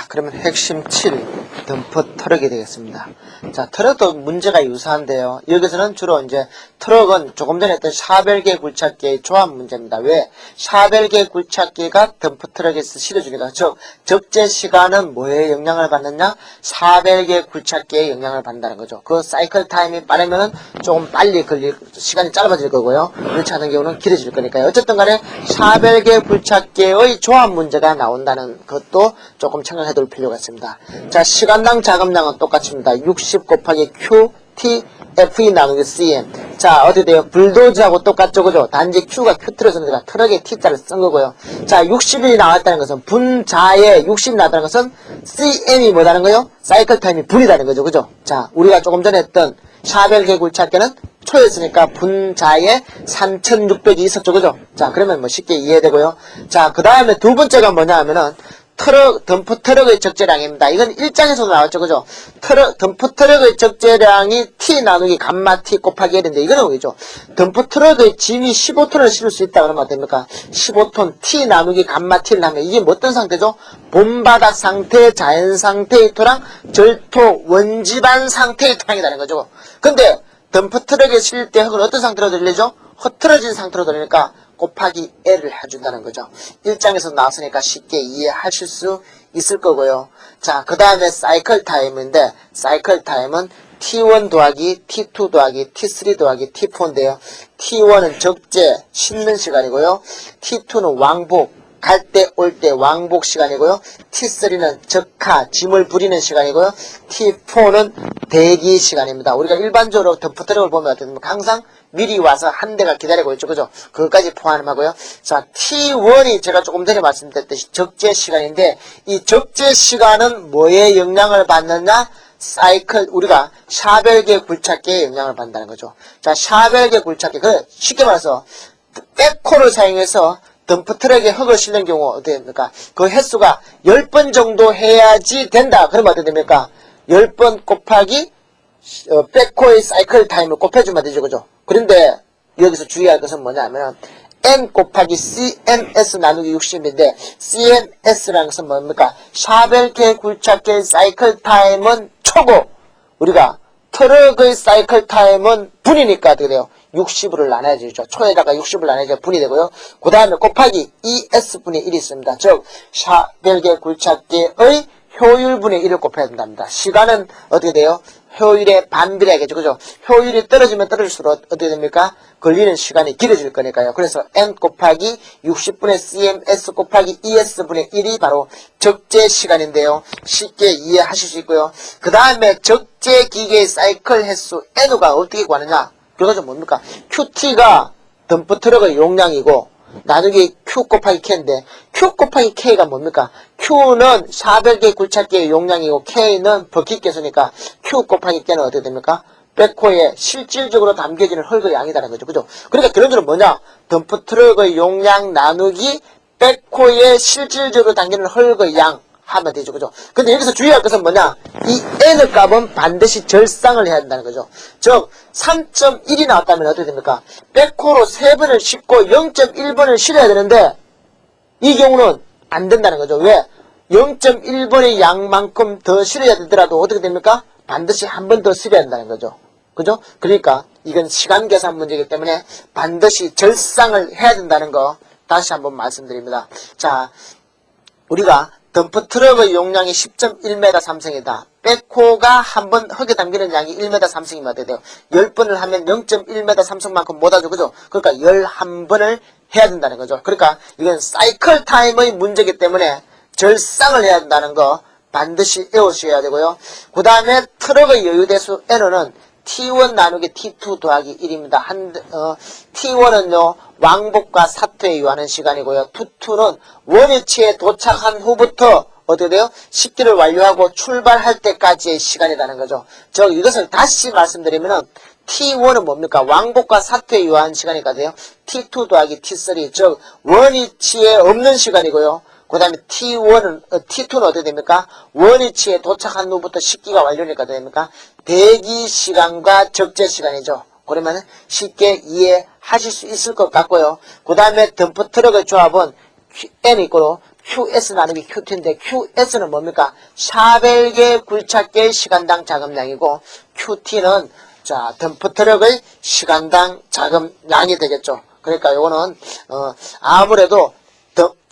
자, 그러면 핵심 7, 덤프 트럭이 되겠습니다. 자, 트럭도 문제가 유사한데요. 여기서는 주로 이제 트럭은 조금 전에 했던 샤벨계 굴착기의 조합 문제입니다. 왜? 샤벨계 굴착기가 덤프 트럭에서 실어줍니다. 즉, 적재 시간은 뭐에 영향을 받느냐? 샤벨계 굴착기에 영향을 받는다는 거죠. 그 사이클 타임이 빠르면은 조금 빨리 시간이 짧아질 거고요. 그렇지 않은 경우는 길어질 거니까요. 어쨌든 간에 샤벨계 굴착기의 조합 문제가 나온다는 것도 조금 생각해 둘 필요가 있습니다. 자, 시간당 자금량은 똑같습니다. 60 곱하기 Q, T, FE 나누기 CM. 자, 어떻게 돼요? 불도저하고 똑같죠, 그죠? 단지 Q가 큐트로서는 트럭에 T자를 쓴 거고요. 자, 60이 나왔다는 것은, 분자에 60이 나왔다는 것은 CM이 뭐라는 거요? 사이클 타임이 분이라는 거죠, 그죠? 자, 우리가 조금 전에 했던 샤벨계 굴착기는 초였으니까 분자에 3600이 있었죠, 그죠? 자, 그러면 뭐 쉽게 이해되고요. 자, 그 다음에 두 번째가 뭐냐 하면은, 덤프 트럭의 적재량입니다. 이건 1장에서도 나왔죠, 그죠? 덤프 트럭의 적재량이 T 나누기 감마 T 곱하기 L인데, 이거는 뭐죠? 덤프 트럭의 짐이 15톤을 실을 수 있다 그러면 어떻습니까? 15톤 T 나누기 감마 T를 하면, 이게 뭐 어떤 상태죠? 봄바닥 상태, 자연 상태의 토랑, 절토, 원지반 상태의 토랑이라는 거죠. 근데, 덤프 트럭에 실릴 때 흙은 어떤 상태로 들리죠? 흐트러진 상태로 들리니까, 곱하기 L을 해준다는 거죠. 1장에서 나왔으니까 쉽게 이해하실 수 있을 거고요. 자, 그 다음에 사이클 타임인데, 사이클 타임은 T1 더하기 T2 더하기 T3 더하기 T4인데요. T1은 적재, 씻는 시간이고요. T2는 왕복, 갈 때 올 때 왕복 시간이고요. T3는 적하, 짐을 부리는 시간이고요. T4는 대기 시간입니다. 우리가 일반적으로 덤프 트럭을 보면 어떻습니까? 항상 미리 와서 한 대가 기다리고 있죠, 그죠? 그것까지 포함하고요. 자, T1이 제가 조금 전에 말씀드렸듯이 적재 시간인데, 이 적재 시간은 뭐에 영향을 받느냐? 사이클, 우리가 샤벨계 굴착기에 영향을 받는다는 거죠. 자, 샤벨계 굴착기, 쉽게 말해서 백호를 사용해서 덤프 트럭에 흙을 실는 경우 어떻게 됩니까? 그 횟수가 10번 정도 해야지 된다. 그러면 어떻게 됩니까? 10번 곱하기 백호의 사이클 타임을 곱해주면 되죠, 그죠? 그런데 여기서 주의할 것은 뭐냐면 N 곱하기 CMS 나누기 60인데 CMS라는 것은 뭡니까? 샤벨계 굴착기의 사이클 타임은 초고, 우리가 트럭의 사이클 타임은 분이니까 어떻게 돼요? 60을 나눠야죠. 초에다가 60을 나눠야 분이 되고요. 그 다음에 곱하기 ES분의 1이 있습니다. 즉, 샤벨계 굴착기의 효율분의 1을 곱해야 된답니다. 시간은 어떻게 돼요? 효율에 반비례하겠죠, 그죠? 효율이 떨어지면 떨어질수록 어떻게 됩니까? 걸리는 시간이 길어질 거니까요. 그래서 N 곱하기 60분의 CMS 곱하기 ES분의 1이 바로 적재 시간인데요. 쉽게 이해하실 수 있고요. 그 다음에 적재 기계의 사이클 횟수 N가 어떻게 구하느냐? 그것은 뭡니까? QT가 덤프 트럭의 용량이고, 나누기 Q 곱하기 K인데, Q 곱하기 K가 뭡니까? Q는 샤벨계 굴착기의 용량이고, K는 버킷 개수니까, Q 곱하기 K는 어떻게 됩니까? 백호에 실질적으로 담겨지는 흙의 양이다라는 거죠. 그죠? 그러니까 결론적으로 뭐냐? 덤프 트럭의 용량 나누기, 백호에 실질적으로 담기는 흙의 양. 하면 되죠, 그죠? 근데 여기서 주의할 것은 뭐냐? 이 N의 값은 반드시 절상을 해야 된다는 거죠. 즉, 3.1이 나왔다면 어떻게 됩니까? 백호로 3번을 싣고 0.1번을 실어야 되는데, 이 경우는 안 된다는 거죠. 왜? 0.1번의 양만큼 더 실어야 되더라도 어떻게 됩니까? 반드시 한 번 더 실어야 된다는 거죠. 그죠? 그러니까, 이건 시간 계산 문제이기 때문에 반드시 절상을 해야 된다는 거, 다시 한번 말씀드립니다. 자, 우리가 덤프 트럭의 용량이 10.1m 3승이다. 백호가 한 번 흙에 담기는 양이 1m 3승이면 어떻게 돼요? 10번을 하면 0.1m 3승만큼 못하죠, 그죠? 그러니까 11번을 해야 된다는 거죠. 그러니까 이건 사이클 타임의 문제이기 때문에 절상을 해야 된다는 거 반드시 외우셔야 되고요. 그 다음에 트럭의 여유대수 N은 T1 나누기 T2 더하기 1입니다. T1은요, 왕복과 사퇴에 유하는 시간이고요. T2는 원위치에 도착한 후부터 어떻게 돼요? 식기를 완료하고 출발할 때까지의 시간이라는 거죠. 즉, 이것을 다시 말씀드리면은, T1은 뭡니까? 왕복과 사퇴에 유하는 시간이거든요. T2 더하기 T3, 즉, 원위치에 없는 시간이고요. 그 다음에 T2는 어떻게 됩니까? 원위치에 도착한 후부터 식기가 완료니까 어떻게 됩니까? 대기 시간과 적재 시간이죠. 그러면 쉽게 이해하실 수 있을 것 같고요. 그 다음에 덤프 트럭의 조합은 N 이꼬로 QS 나누기 QT인데 QS는 뭡니까? 샤벨계 굴착계의 시간당 작업량이고 QT는 자 덤프트럭의 시간당 작업량이 되겠죠. 그러니까 요거는 아무래도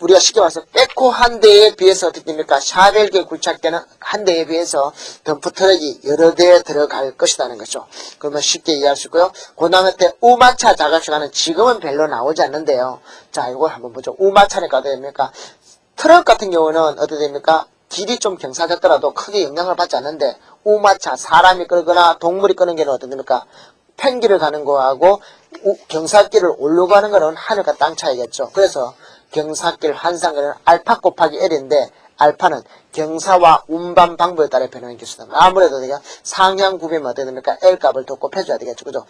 우리가 쉽게 말해서 백호 한 대에 비해서 어떻게 됩니까? 샤벨계 굴착계는 한 대에 비해서 덤프트럭이 여러 대에 들어갈 것이라는 거죠. 그러면 쉽게 이해할 수 있고요. 그 다음에 우마차 작업시간은 지금은 별로 나오지 않는데요. 자, 이걸 한번 보죠. 우마차니까 어떻게 됩니까? 트럭 같은 경우는 어떻게 됩니까? 길이 좀 경사졌더라도 크게 영향을 받지 않는데 우마차, 사람이 끌거나 동물이 끄는 게는 어떻게 됩니까? 펜길을 가는 거하고 경사길을 오르고 가는 거는 하늘과 땅 차이겠죠. 그래서 경사길 환상은 알파 곱하기 L인데 알파는 경사와 운반 방법에 따라 변하는 기수다. 아무래도 내가 상향 구비면 어떻게 됩니까? L 값을 더 곱해줘야 되겠죠. 그죠?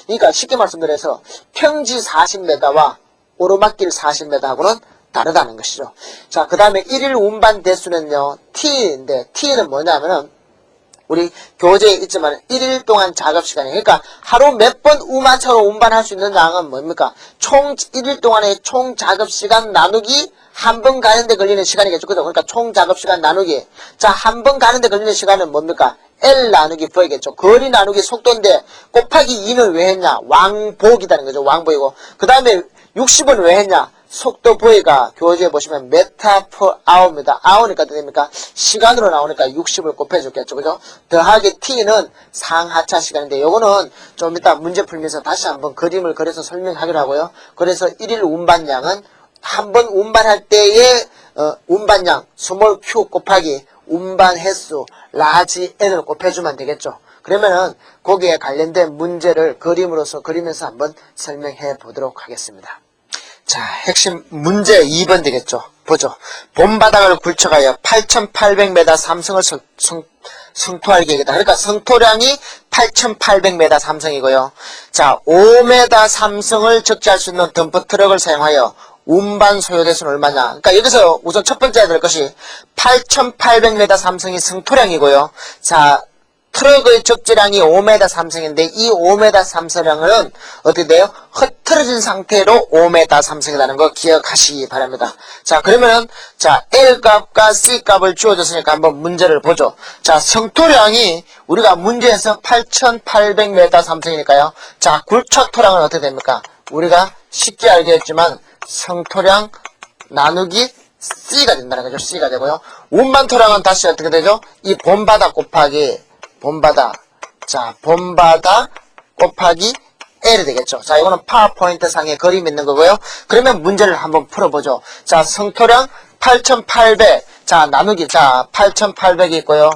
그러니까 쉽게 말씀드려서 평지 40m와 오르막길 40m하고는 다르다는 것이죠. 자, 그 다음에 1일 운반 대수는요, T인데, T는 뭐냐면은, 우리 교재에 있지만 1일 동안 작업시간이, 그러니까 하루 몇 번 우마차로 운반할 수 있는 양은 뭡니까? 총 1일 동안의 총 작업시간 나누기 한 번 가는데 걸리는 시간이겠죠. 그죠? 그러니까 총 작업시간 나누기. 자, 한 번 가는데 걸리는 시간은 뭡니까? L 나누기 V겠죠. 거리 나누기 속도인데 곱하기 2는 왜 했냐? 왕복이라는 거죠. 왕복이고. 그 다음에 60은 왜 했냐? 속도 V가 교재에 보시면 메타 per hour입니다. hour니까 어떻게 됩니까? 시간으로 나오니까 60을 곱해줬겠죠. 그죠? 더하기 T는 상하차 시간인데 요거는 좀 이따 문제 풀면서 다시 한번 그림을 그려서 설명하기로 하고요. 그래서 1일 운반량은 한 번 운반할 때의 운반량 스몰 q 곱하기 운반 횟수 라지 n을 곱해주면 되겠죠. 그러면은 거기에 관련된 문제를 그림으로서 그리면서 한번 설명해 보도록 하겠습니다. 자, 핵심 문제 2번 되겠죠. 보죠. 본바닥을 굴쳐가여 8,800m 삼성을 성토할 계획이다. 그러니까 성토량이 8,800m 삼성이고요. 자, 5m 삼성을 적재할 수 있는 덤프트럭을 사용하여 운반 소요대수는 얼마냐. 그러니까 여기서 우선 첫 번째 해야 될 것이 8,800m 삼성이 성토량이고요. 자, 트럭의 적재량이 5m 삼성인데 이 5m 삼성량은 어떻게 돼요? 흐트러진 상태로 5m 삼성이라는 거 기억하시기 바랍니다. 자, 그러면 자 L 값과 C 값을 주어졌으니까 한번 문제를 보죠. 자, 성토량이 우리가 문제에서 8,800m 삼성이니까요. 자, 굴착 토량은 어떻게 됩니까? 우리가 쉽게 알겠지만 성토량 나누기 C가 된다는 거죠. C가 되고요. 운반 토량은 다시 어떻게 되죠? 이 본바닥 곱하기 본바닥. 자, 본바닥 곱하기 L이 되겠죠. 자, 이거는 파워포인트 상에 그림이 있는 거고요. 그러면 문제를 한번 풀어보죠. 자, 성토량 8,800. 자, 나누기. 자, 8,800이 있고요.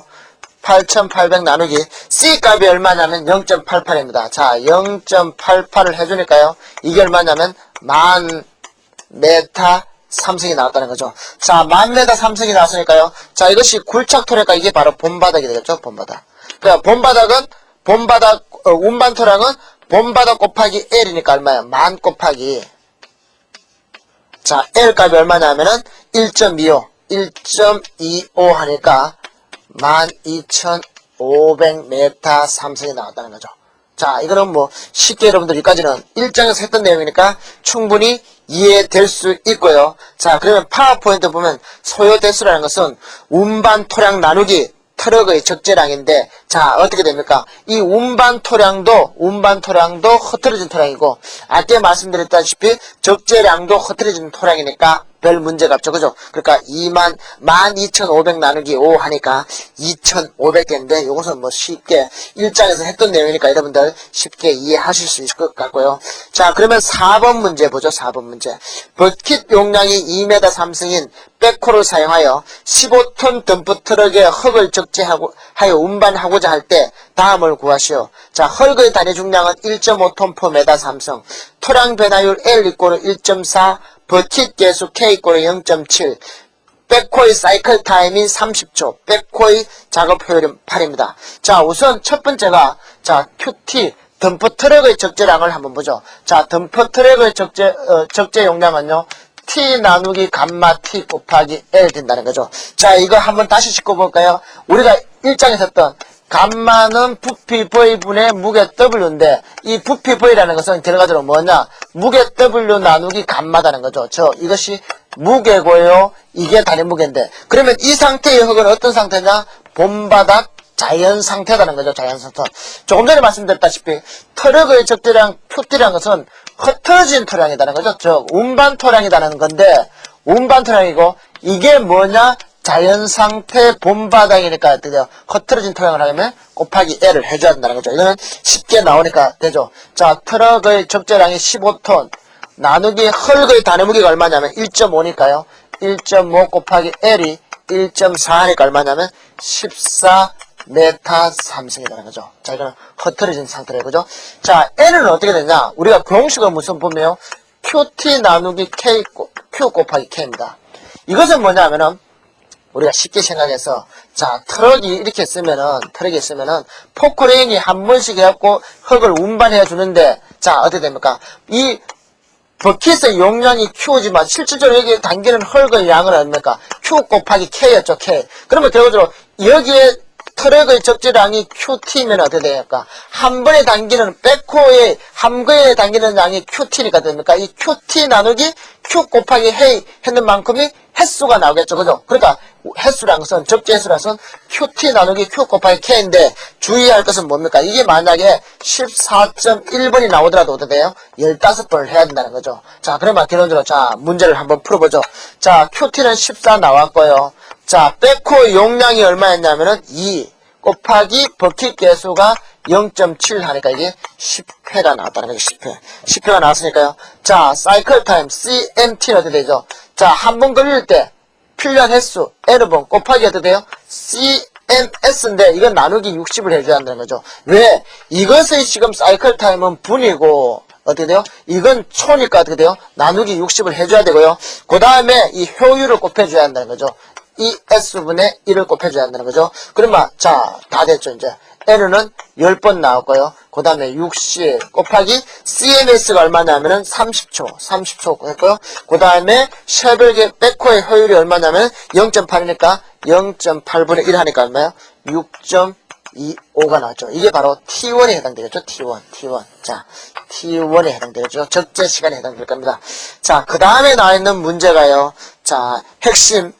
8,800 나누기. C 값이 얼마냐면 0.88입니다. 자, 0.88을 해주니까요. 이게 얼마냐면 10,000m 삼성이 나왔다는 거죠. 자, 10,000m 삼성이 나왔으니까요. 자, 이것이 굴착토래가 이게 바로 본바닥이 되겠죠. 본바닥. 그러니까 본바닥은 운반 토량은 본바닥 곱하기 L이니까 얼마야? 10,000 곱하기. 자, L 값이 얼마냐면은 1.25 하니까 12,500m 삼성이 나왔다는 거죠. 자, 이거는 뭐 쉽게 여러분들 여기까지는 1장에서 했던 내용이니까 충분히 이해될 수 있고요. 자, 그러면 파워포인트 보면 소요 대수라는 것은 운반 토량 나누기 트럭의 적재량인데, 자, 어떻게 됩니까? 이 운반 토량도 흐트러진 토량이고, 아까 말씀드렸다시피 적재량도 흐트러진 토량이니까 별 문제가 없죠. 그죠? 그러니까 12,500 나누기 5 하니까 2,500개인데, 이것은 뭐 쉽게 1장에서 했던 내용이니까 여러분들 쉽게 이해하실 수 있을 것 같고요. 자, 그러면 4번 문제 보죠. 4번 문제. 버킷 용량이 2m 삼성인 백호를 사용하여 15톤 덤프트럭에 흙을 적재하여 운반하고자 할 때 다음을 구하시오. 자, 흙의 단위 중량은 1.5톤 per m 삼성. 토량 변화율 L 이꼬르 1.4, 버킷 개수 K 이꼬르 0.7. 백호의 사이클 타임인 30초. 백호의 작업 효율은 8입니다. 자, 우선 첫 번째가 자, QT 덤프트럭의 적재량을 한번 보죠. 자, 덤프트럭의 적재 용량은요. T 나누기 감마 T 곱하기 L 된다는 거죠. 자, 이거 한번 다시 짚고 볼까요? 우리가 1장에서 했던 감마는 부피 V분의 무게 W인데 이 부피 V라는 것은 결과적으로 뭐냐? 무게 W 나누기 감마다는 거죠. 이것이 무게고요. 이게 단위 무게인데 그러면 이 상태의 흙은 어떤 상태냐? 본바닥 자연 상태라는 거죠. 자연 상태. 조금 전에 말씀드렸다시피 트럭의 적재량 QT라는 것은 흩어진 토량이라는 거죠. 운반 토량이라는 건데 운반 토량이고 이게 뭐냐? 자연 상태 본바닥이니까 어떻게 돼요? 흩어진 토양을 하려면 곱하기 L을 해줘야 된다는 거죠. 이거는 쉽게 나오니까 되죠. 자, 트럭의 적재량이 15톤 나누기 흙의 단위 무게가 얼마냐면 1.5니까요. 1.5 곱하기 L이 1.4 하니까 얼마냐면 14m 3승이라는 거죠. 자, 이거는 흩어진 상태래요. 그죠? 자, L은 어떻게 되냐? 우리가 공식을 무슨 보면요. QT 나누기 Q 곱하기 K입니다. 이것은 뭐냐면은 우리가 쉽게 생각해서 자 트럭이 이렇게 쓰면은 포크레인이 한 번씩 해갖고 흙을 운반해 주는데 자 어떻게 됩니까? 이 버킷의 용량이 Q지만 실질적으로 여기 당기는 흙의 양은 얼마입니까? Q 곱하기 K였죠. K. 그러면 결과적으로 여기에 트럭의 적재량이 QT면 어떻게 됩니까? 한 번에 당기는 백호에 한 번에 당기는 양이 QT니까 됩니까? 이 QT 나누기 Q 곱하기 헤이 했는 만큼이 횟수가 나오겠죠. 그죠? 그러니까 횟수라는 것은 적재 횟수라는 것은 QT 나누기 Q 곱하기 K인데 주의할 것은 뭡니까? 이게 만약에 14.1번이 나오더라도 어떻게 돼요? 15번을 해야 된다는 거죠. 자, 그러면 결론적으로 자 문제를 한번 풀어보죠. 자, QT는 14 나왔고요. 자, 백호 용량이 얼마였냐면은 2 곱하기 버킷 개수가 0.7 하니까 이게 10회가 나왔다는 거죠. 10회. 10회가 나왔으니까요. 자, 사이클 타임 CMT는 어떻게 되죠? 자, 한 번 걸릴 때 필요한 횟수 N번 곱하기 어떻게 돼요? CMS인데 이건 나누기 60을 해줘야 한다는 거죠. 왜? 이것의 지금 사이클 타임은 분이고 어떻게 돼요? 이건 초니까 어떻게 돼요? 나누기 60을 해줘야 되고요. 그 다음에 이 효율을 곱해줘야 한다는 거죠. 이 S분의 1을 곱해줘야 한다는 거죠. 그러면 자, 다 됐죠 이제. N은 10번 나왔고요. 그 다음에 60 곱하기 CMS가 얼마냐면은 30초 했고요. 그 다음에 쉐벨의 백호의 효율이 얼마냐면 0.8이니까 0.8분의 1 하니까 얼마요? 6.25가 나왔죠. 이게 바로 T1에 해당되겠죠. T1. 자, T1에 해당되겠죠. 적재 시간에 해당될 겁니다. 자, 그 다음에 나와있는 문제가요. 자, 핵심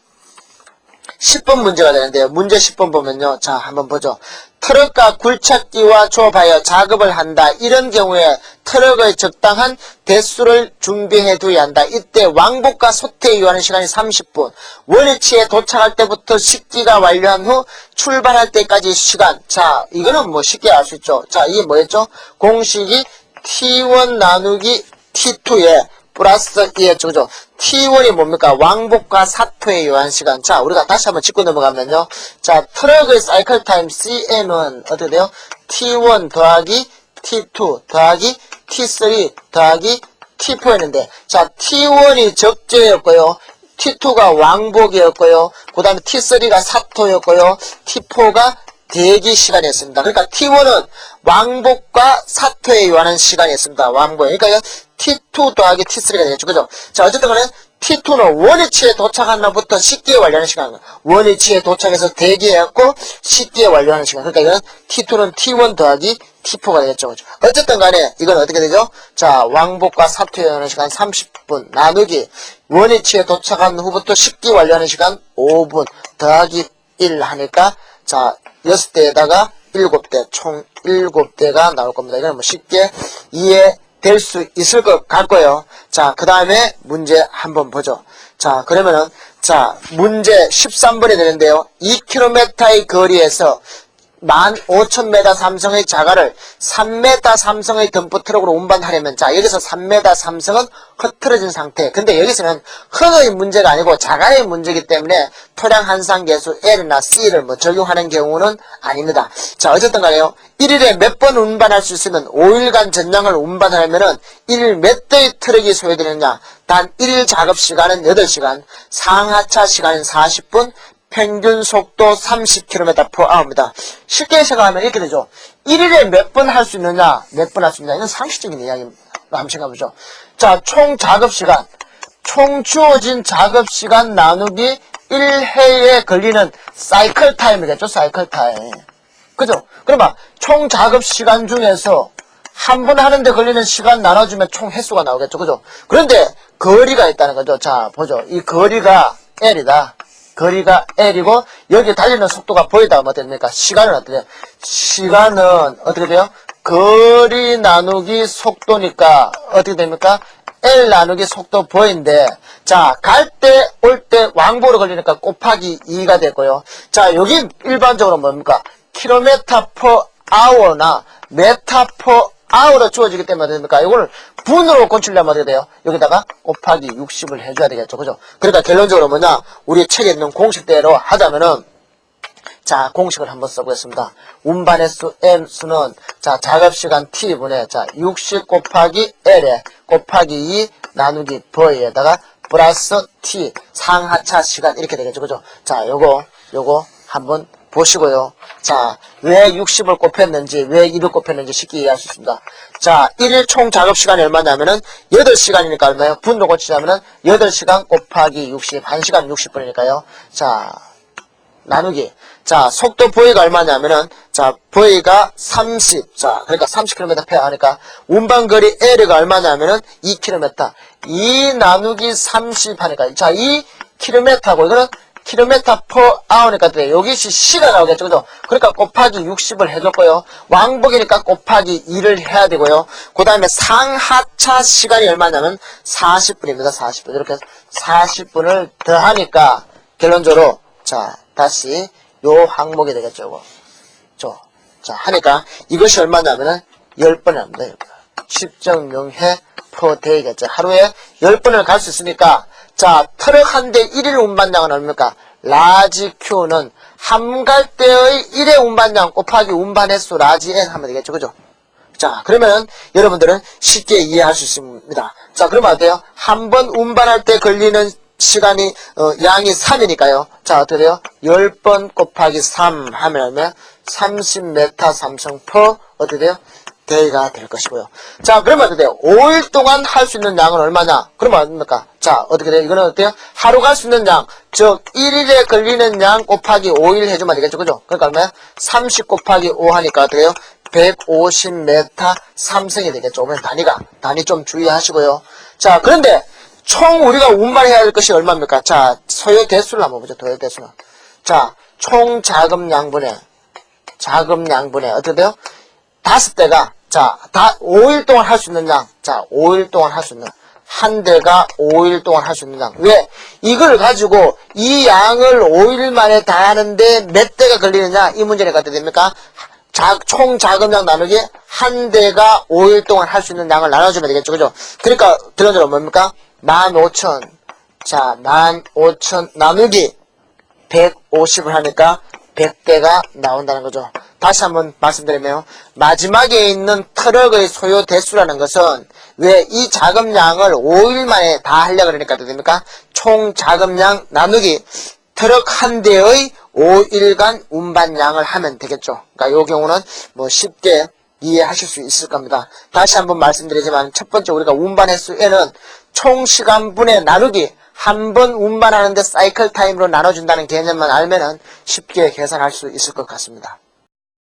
10번 문제가 되는데요. 문제 10번 보면요. 자, 한번 보죠. 트럭과 굴착기와 조업하여 작업을 한다. 이런 경우에 트럭의 적당한 대수를 준비해 두어야 한다. 이때 왕복과 소태에 요하는 시간이 30분. 원위치에 도착할 때부터 식기가 완료한 후 출발할 때까지 시간. 자, 이거는 뭐 쉽게 알 수 있죠. 자, 이게 뭐였죠? 공식이 T1 나누기 T2에 플러스 2였죠. 그죠? T1이 뭡니까? 왕복과 사토에 요한 시간. 자, 우리가 다시 한번 짚고 넘어가면요. 자, 트럭의 사이클 타임 CM은 어떻게 돼요? T1 더하기 T2 더하기 T3 더하기 T4였는데, 자, T1이 적재였고요. T2가 왕복이었고요. 그 다음에 T3가 사토였고요. T4가 대기 시간이었습니다. 그러니까 T1은 왕복과 사토에 요하는 시간이었습니다. 왕복. 그러니까 T2 더하기 T3가 되겠죠. 그죠? 자, 어쨌든 간에 T2는 원위치에 도착한 날부터 식기에 완료하는 시간. 원위치에 도착해서 대기해갖고 식기에 완료하는 시간. 그러니까 이건 T2는 T1 더하기 T4가 되겠죠. 그죠? 어쨌든 간에 이건 어떻게 되죠? 자, 왕복과 사토에 요하는 시간 30분 나누기 원위치에 도착한 후부터 식기 완료하는 시간 5분 더하기 1 하니까 자, 6대에다가 7대, 총 7대가 나올 겁니다. 이건 뭐 쉽게 이해될 수 있을 것 같고요. 자, 그 다음에 문제 한번 보죠. 자, 그러면은, 자, 문제 13번이 되는데요. 2km의 거리에서 15,000m 삼성의 자가를 3m 삼성의 덤프트럭으로 운반하려면, 자, 여기서 3m 삼성은 흐트러진 상태. 근데 여기서는 흙의 문제가 아니고 자가의 문제이기 때문에 토량 한상 계수 L이나 C를 뭐 적용하는 경우는 아닙니다. 자, 어쨌든 간에요. 1일에 몇 번 운반할 수 있으면 5일간 전량을 운반하려면은 1일 몇 대의 트럭이 소요되느냐. 단 1일 작업 시간은 8시간, 상하차 시간은 40분, 평균 속도 30km/h입니다. 쉽게 생각하면 이렇게 되죠. 1일에 몇 번 할 수 있느냐, 몇 번 할 수 있느냐. 이건 상식적인 이야기입니다. 한번 생각해보죠. 자, 총 작업시간. 총 주어진 작업시간 나누기 1회에 걸리는 사이클 타임이겠죠. 사이클 타임. 그죠? 그러면 총 작업 시간 중에서 한 번 하는데 걸리는 시간 나눠주면 총 횟수가 나오겠죠. 그죠? 그런데 거리가 있다는 거죠. 자, 보죠. 이 거리가 L이다. 거리가 L이고, 여기 달리는 속도가 V다. 뭐 됩니까? 시간은 어떻게 돼요? 시간은 어떻게 돼요? 거리 나누기 속도니까, 어떻게 됩니까? L 나누기 속도 V인데, 자, 갈 때, 올 때 왕복으로 걸리니까 곱하기 2가 됐고요. 자, 여기 일반적으로 뭡니까? 킬로미터 per hour나 메타 per hour로 주어지기 때문에 됩니까? 이걸 분으로 고치려면 어떻게 돼요? 여기다가 곱하기 60을 해줘야 되겠죠. 그죠? 그러니까 결론적으로 뭐냐? 우리 책에 있는 공식대로 하자면은, 자, 공식을 한번 써보겠습니다. 운반횟수 N수는, 자, 작업시간 T분의, 자, 60 곱하기 L에 곱하기 2 나누기 V에다가 플러스 T, 상하차 시간, 이렇게 되겠죠. 그죠? 자, 요거 한번 보시고요. 자, 왜 60을 곱했는지, 왜 2를 곱했는지 쉽게 이해할 수 있습니다. 자, 1일 총 작업시간이 얼마냐면은 8시간이니까 얼마예요? 분으로 고치자면은 8시간 곱하기 60, 1시간 60분이니까요. 자, 나누기. 자, 속도 V가 얼마냐면은, 자, V가 30. 자, 그러니까 30km 페어 하니까, 운반거리 L가 얼마냐면은 2km. 2 나누기 30 하니까, 자, 2km고, 이거는 킬로미터 per hour니까 여기시 C가 나오겠죠. 그죠? 그러니까 곱하기 60을 해줬고요. 왕복이니까 곱하기 2를 해야 되고요. 그 다음에 상하차 시간이 얼마냐면 40분입니다. 40분. 이렇게 40분을 더하니까 결론적으로, 자, 다시 요 항목이 되겠죠. 자, 하니까 이것이 얼마냐면은 10번이 합니다. 10.0회 per day겠죠. 하루에 10번을 갈 수 있으니까, 자, 트럭 한 대 1일 운반량은 얼마입니까? 라지 Q는 함 갈 때의 1회 운반량 곱하기 운반 횟수 라지 N 하면 되겠죠. 그죠? 자, 그러면 여러분들은 쉽게 이해할 수 있습니다. 자, 그러면 어때요? 한 번 운반할 때 걸리는 시간이, 양이 3이니까요. 자, 어떻게 돼요? 10번 곱하기 3 하면 얼마야? 30m 삼성 per, 어떻게 돼요? 데이가 될 것이고요. 자, 그러면 어떻게 돼요? 5일 동안 할 수 있는 양은 얼마냐? 그러면 어떻습니까? 자, 어떻게 돼요? 이거는 어때요? 하루 갈 수 있는 양, 즉 1일에 걸리는 양 곱하기 5일 해주면 되겠죠. 그죠? 그러니까 얼마야? 30 곱하기 5 하니까 어떻게 돼요? 150m 삼성이 되겠죠. 그러면 단위 좀 주의하시고요. 자, 그런데 총 우리가 운반해야 할 것이 얼마입니까? 자, 소요 대수를 한번 보죠. 소요 대수는. 자, 총 자금 양분의 어떻게 돼요? 5대가, 자, 다 5일 동안 할 수 있는 양. 자, 5일 동안 할 수 있는. 한 대가 5일 동안 할 수 있는 양. 왜? 이걸 가지고 이 양을 5일 만에 다 하는데 몇 대가 걸리느냐? 이 문제를 갖다 됩니까? 총 자금량 나누기 한 대가 5일 동안 할 수 있는 양을 나눠주면 되겠죠. 그죠? 그러니까, 들어들어 뭡니까? 15,000. 자, 15,000 나누기 150을 하니까 100대가 나온다는 거죠. 다시 한번 말씀드리면 마지막에 있는 트럭의 소요 대수라는 것은 왜 이 자금량을 5일 만에 다 하려고 그러니까 됩니까? 총 자금량 나누기 트럭 한 대의 5일간 운반량을 하면 되겠죠. 그러니까 이 경우는 뭐 쉽게 이해하실 수 있을 겁니다. 다시 한번 말씀드리지만 첫 번째 우리가 운반 횟수에는 총 시간분의 나누기 한 번 운반하는데 사이클 타임으로 나눠준다는 개념만 알면은 쉽게 계산할 수 있을 것 같습니다.